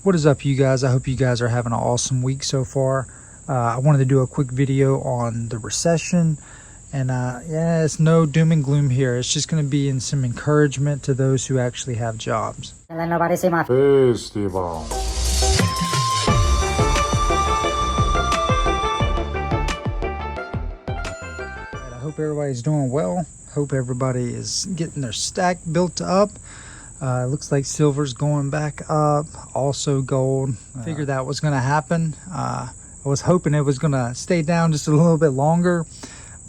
What is up, you guys? I hope you guys are having an awesome week so far. I wanted to do a quick video on the recession, and yeah, it's no doom and gloom here. It's just going to be in some encouragement to those who actually have jobs. Festival. I hope everybody's doing well. Hope everybody is getting their stack built up. It looks like silver's going back up, also gold. Figured that was going to happen. I was hoping it was going to stay down just a little bit longer,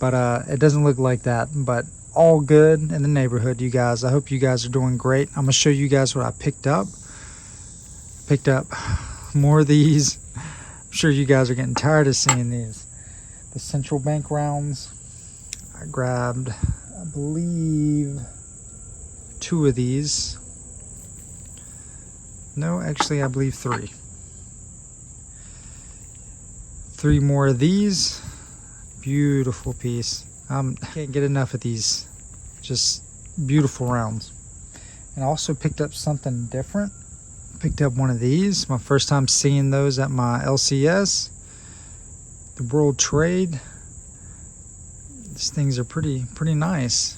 but it doesn't look like that. But all good in the neighborhood, you guys. I hope you guys are doing great. I'm going to show you guys what I picked up. Picked up more of these. I'm sure you guys are getting tired of seeing these. The central bank rounds. I grabbed, I believe, 2 of these. No, actually, I believe 3. 3 more of these. Beautiful piece. I can't get enough of these. Just beautiful rounds. And I also picked up something different. Picked up one of these. My first time seeing those at my LCS. The World Trade. These things are pretty nice.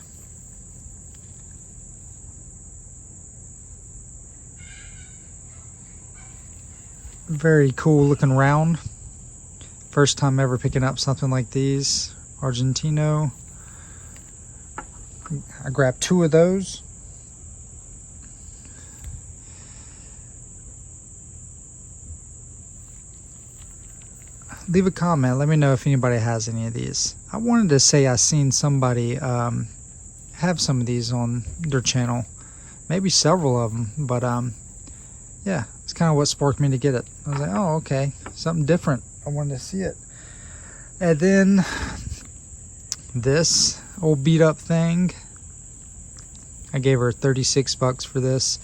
Very cool looking round. First time ever picking up something like these. Argentino. I grabbed 2 of those. Leave a comment. Let me know if anybody has any of these. I wanted to say I seen somebody have some of these on their channel. Maybe several of them. But yeah, it's kind of what sparked me to get it. I was like, oh, okay. Something different. I wanted to see it. And then this old beat up thing. I gave her 36 bucks for this.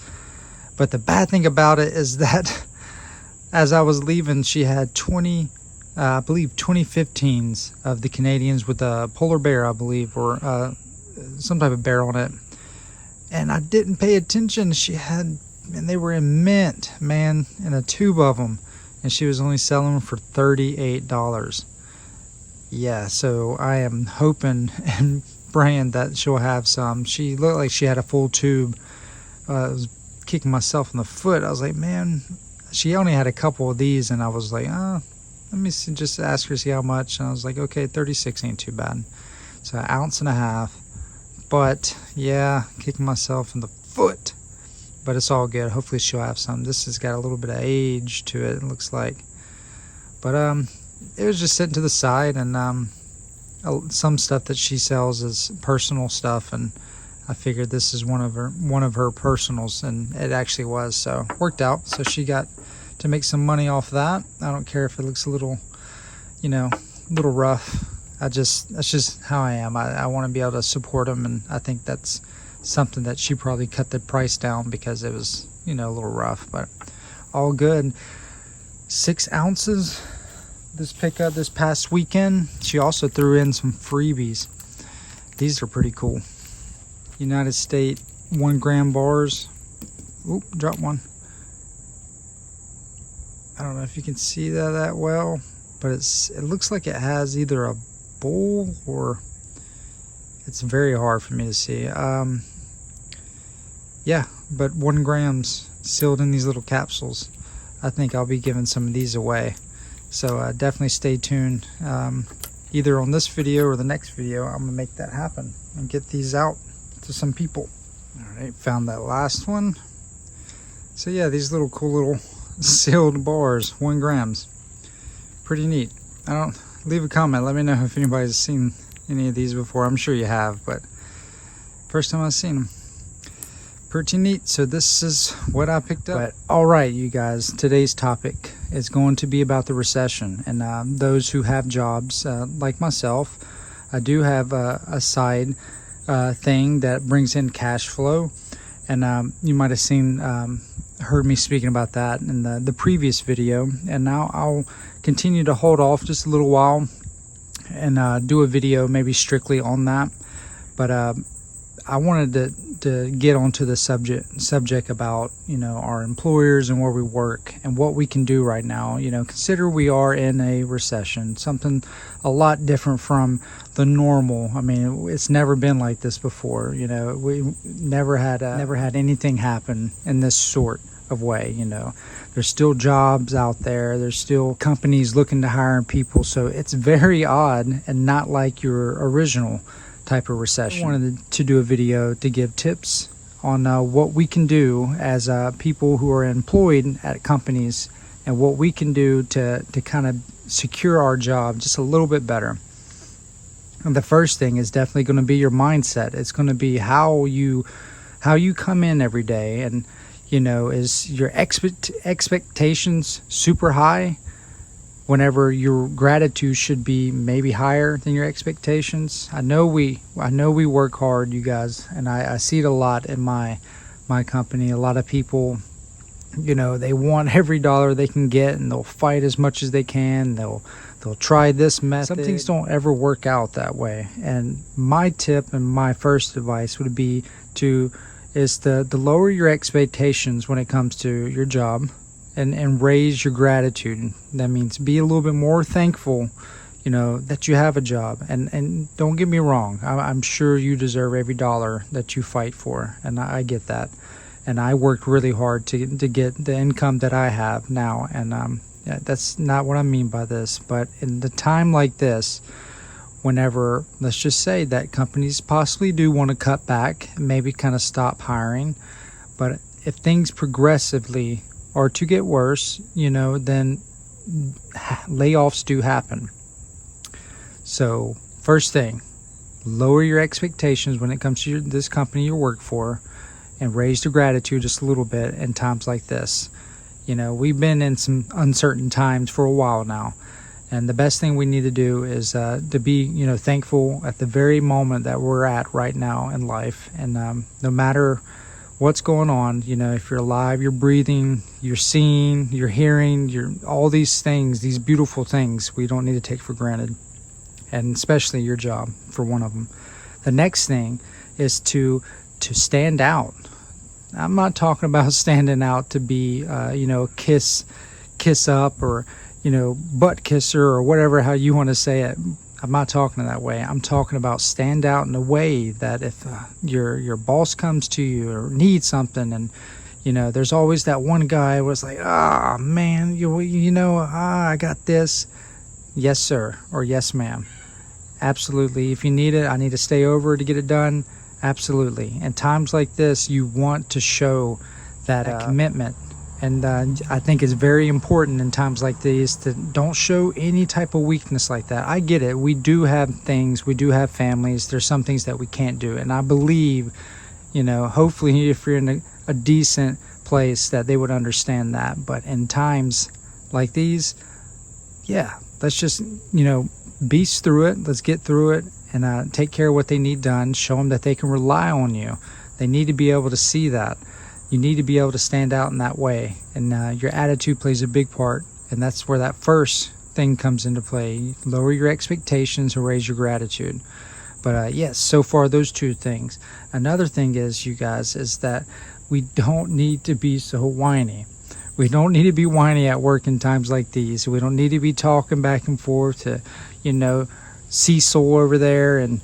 But the bad thing about it is that as I was leaving, she had 20... I believe 2015s of the Canadians with a polar bear, I believe, or some type of bear on it. And I didn't pay attention. She had, and they were in mint, man, in a tube of them. And she was only selling them for $38. Yeah, so I am hoping and praying that she'll have some. She looked like she had a full tube. I was kicking myself in the foot. I was like, man, she only had a couple of these, and I was like, let me see, just ask her, see how much. And I was like, okay, 36 ain't too bad. So 1.5 ounces. But yeah, kicking myself in the foot. But it's all good. Hopefully she'll have some. This has got a little bit of age to it, it looks like. But it was just sitting to the side, and some stuff that she sells is personal stuff, and I figured this is one of her personals, and it actually was, so worked out. So she got to make some money off that. I don't care if it looks a little, little rough. That's just how I am. I want to be able to support them, and I think that's something that she probably cut the price down because it was, a little rough, but all good. 6 ounces. This pickup this past weekend. She also threw in some freebies. These are pretty cool. United States 1 gram bars. Oop, dropped one. I don't know if you can see that well, but it looks like it has either a bowl or it's very hard for me to see. Yeah, but 1 grams sealed in these little capsules. I think I'll be giving some of these away. So definitely stay tuned. Either on this video or the next video, I'm gonna make that happen and get these out to some people. All right, found that last one. So yeah, these little cool little sealed bars, 1 grams. Pretty neat. Leave a comment. Let me know if anybody's seen any of these before. I'm sure you have, but first time I've seen them. Pretty neat. So this is what I picked up. But all right, you guys, today's topic is going to be about the recession, and those who have jobs like myself. I do have a side thing that brings in cash flow, and you might have heard me speaking about that in the previous video. And now I'll continue to hold off just a little while and do a video maybe strictly on that. But I wanted to to get onto the subject about, you know, our employers and where we work and what we can do right now. You know, consider we are in a recession, something a lot different from the normal. I mean, it's never been like this before. You know, we never had anything happen in this sort of way. You know, there's still jobs out there, there's still companies looking to hire people, so it's very odd and not like your original type of recession. I wanted to do a video to give tips on what we can do as people who are employed at companies, and what we can do to kind of secure our job just a little bit better. And the first thing is definitely going to be your mindset. It's going to be how you come in every day. And you know, is your expectations super high whenever your gratitude should be maybe higher than your expectations? I know we work hard, you guys, and I see it a lot in my company. A lot of people, you know, they want every dollar they can get, and they'll fight as much as they can. They'll try this method. Some things don't ever work out that way. And my tip and my first advice would be to lower your expectations when it comes to your job, and raise your gratitude. That means be a little bit more thankful, you know, that you have a job. And don't get me wrong, I'm sure you deserve every dollar that you fight for, and I get that. And I worked really hard to get the income that I have now, and that's not what I mean by this. But in the time like this, whenever, let's just say that companies possibly do want to cut back, maybe kind of stop hiring, but if things progressively are to get worse, you know, then layoffs do happen. So first thing, lower your expectations when it comes to this company you work for, and raise your gratitude just a little bit in times like this. You know, we've been in some uncertain times for a while now. And the best thing we need to do is to be, you know, thankful at the very moment that we're at right now in life. And no matter what's going on, you know, if you're alive, you're breathing, you're seeing, you're hearing, you're all these things, these beautiful things we don't need to take for granted. And especially your job, for one of them. The next thing is to stand out. I'm not talking about standing out to be, you know, kiss up, or, you know, butt kisser, or whatever, how you want to say it. I'm not talking that way. I'm talking about stand out in a way that if your boss comes to you or needs something, and, you know, there's always that one guy who was like, man, I got this. Yes, sir, or yes, ma'am. Absolutely. If you need it, I need to stay over to get it done. Absolutely. In times like this, you want to show that commitment. And I think it's very important in times like these to don't show any type of weakness like that. I get it. We do have things. We do have families. There's some things that we can't do. And I believe, you know, hopefully if you're in a decent place, that they would understand that. But in times like these, yeah, let's just, you know, beast through it. Let's get through it and take care of what they need done. Show them that they can rely on you. They need to be able to see that. You need to be able to stand out in that way, and your attitude plays a big part, and that's where that first thing comes into play. Lower your expectations and raise your gratitude. But yes, so far those two things. Another thing is, you guys, is that we don't need to be so whiny. We don't need to be whiny at work in times like these. We don't need to be talking back and forth to, you know, Cecil over there and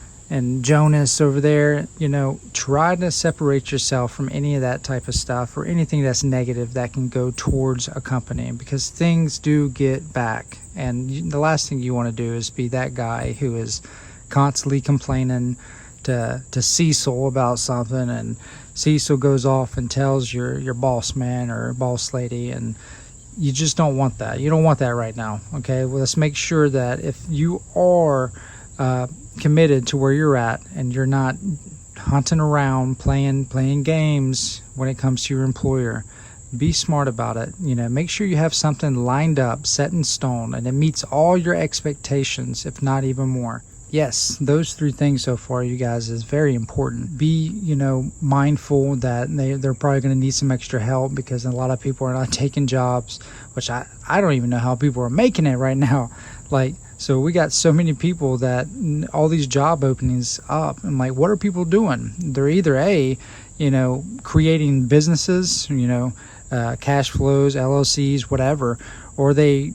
Jonas over there. You know, try to separate yourself from any of that type of stuff or anything that's negative that can go towards a company, because things do get back. And the last thing you want to do is be that guy who is constantly complaining to Cecil about something, and Cecil goes off and tells your boss man or boss lady, and you just don't want that. You don't want that right now. Okay, well, let's make sure that if you are committed to where you're at, and you're not hunting around playing games when it comes to your employer, be smart about it. You know, make sure you have something lined up, set in stone, and it meets all your expectations, if not even more. Yes, those three things so far, you guys, is very important. Be, you know, mindful that they're probably going to need some extra help, because a lot of people are not taking jobs, which I don't even know how people are making it right now. Like, So we got so many people that all these job openings up. I'm like, what are people doing? They're either creating businesses, cash flows, LLCs, whatever, or they,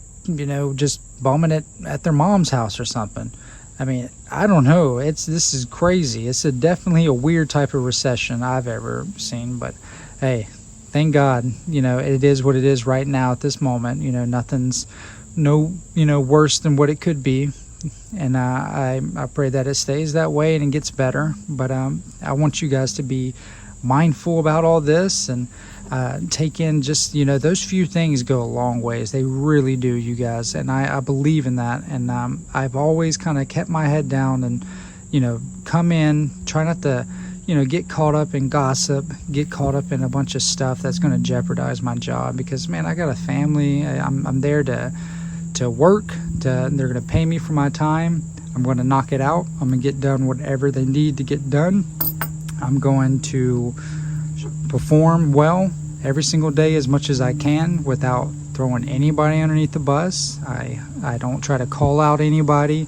just bumming it at their mom's house or something. I mean, I don't know. This is crazy. It's definitely a weird type of recession I've ever seen. But hey, thank God, it is what it is right now at this moment. Nothing's worse than what it could be. And I pray that it stays that way and it gets better. But I want you guys to be mindful about all this and take in just, those few things go a long ways. They really do, you guys. And I believe in that. And I've always kind of kept my head down and, come in, try not to, get caught up in gossip, get caught up in a bunch of stuff that's going to jeopardize my job. Because, man, I got a family. I'm there to work. They're going to pay me for my time. I'm going to knock it out. I'm going to get done whatever they need to get done. I'm going to perform well every single day as much as I can without throwing anybody underneath the bus. I don't try to call out anybody.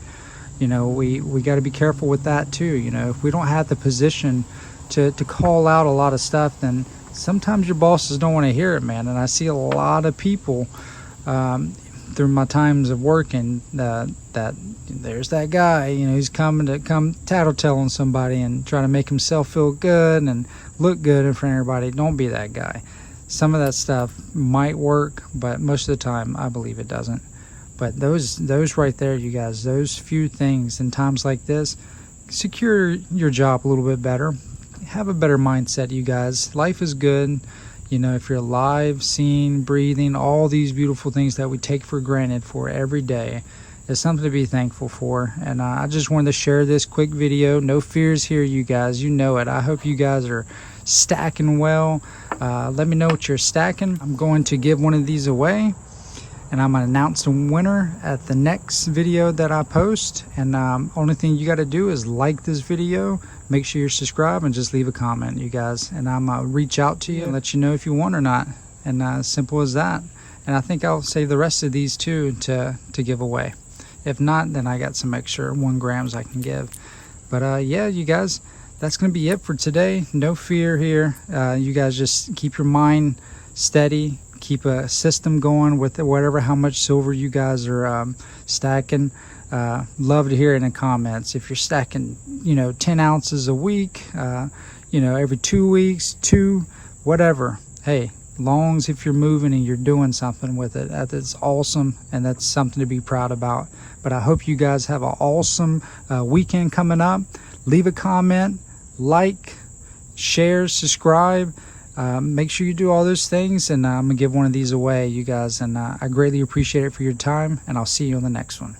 We got to be careful with that too. If we don't have the position to call out a lot of stuff, then sometimes your bosses don't want to hear it, man. And I see a lot of people through my times of working that there's that guy, he's coming to tattletale on somebody and try to make himself feel good and look good in front of everybody. Don't be that guy. Some of that stuff might work, but most of the time I believe it doesn't. But those right there, you guys, those few things in times like this, secure your job a little bit better. Have a better mindset, you guys. Life is good. If you're alive, seeing, breathing, all these beautiful things that we take for granted for every day, is something to be thankful for. And I just wanted to share this quick video. No fears here, you guys. You know it. I hope you guys are stacking well. Let me know what you're stacking. I'm going to give one of these away, and I'm going to announce the winner at the next video that I post. And only thing you got to do is like this video, make sure you're subscribed, and just leave a comment, you guys. And I'm going to reach out to you and let you know if you won or not. And simple as that. And I think I'll save the rest of these too to give away. If not, then I got some extra 1 grams I can give. But yeah, you guys, that's going to be it for today. No fear here. You guys just keep your mind steady. Keep a system going with whatever, how much silver you guys are stacking. Love to hear it in the comments. If you're stacking, 10 ounces a week, every 2 weeks, whatever. Hey, long as if you're moving and you're doing something with it, that's awesome, and that's something to be proud about. But I hope you guys have an awesome weekend coming up. Leave a comment, like, share, subscribe. Make sure you do all those things, and I'm gonna give one of these away, you guys. And I greatly appreciate it for your time, and I'll see you on the next one.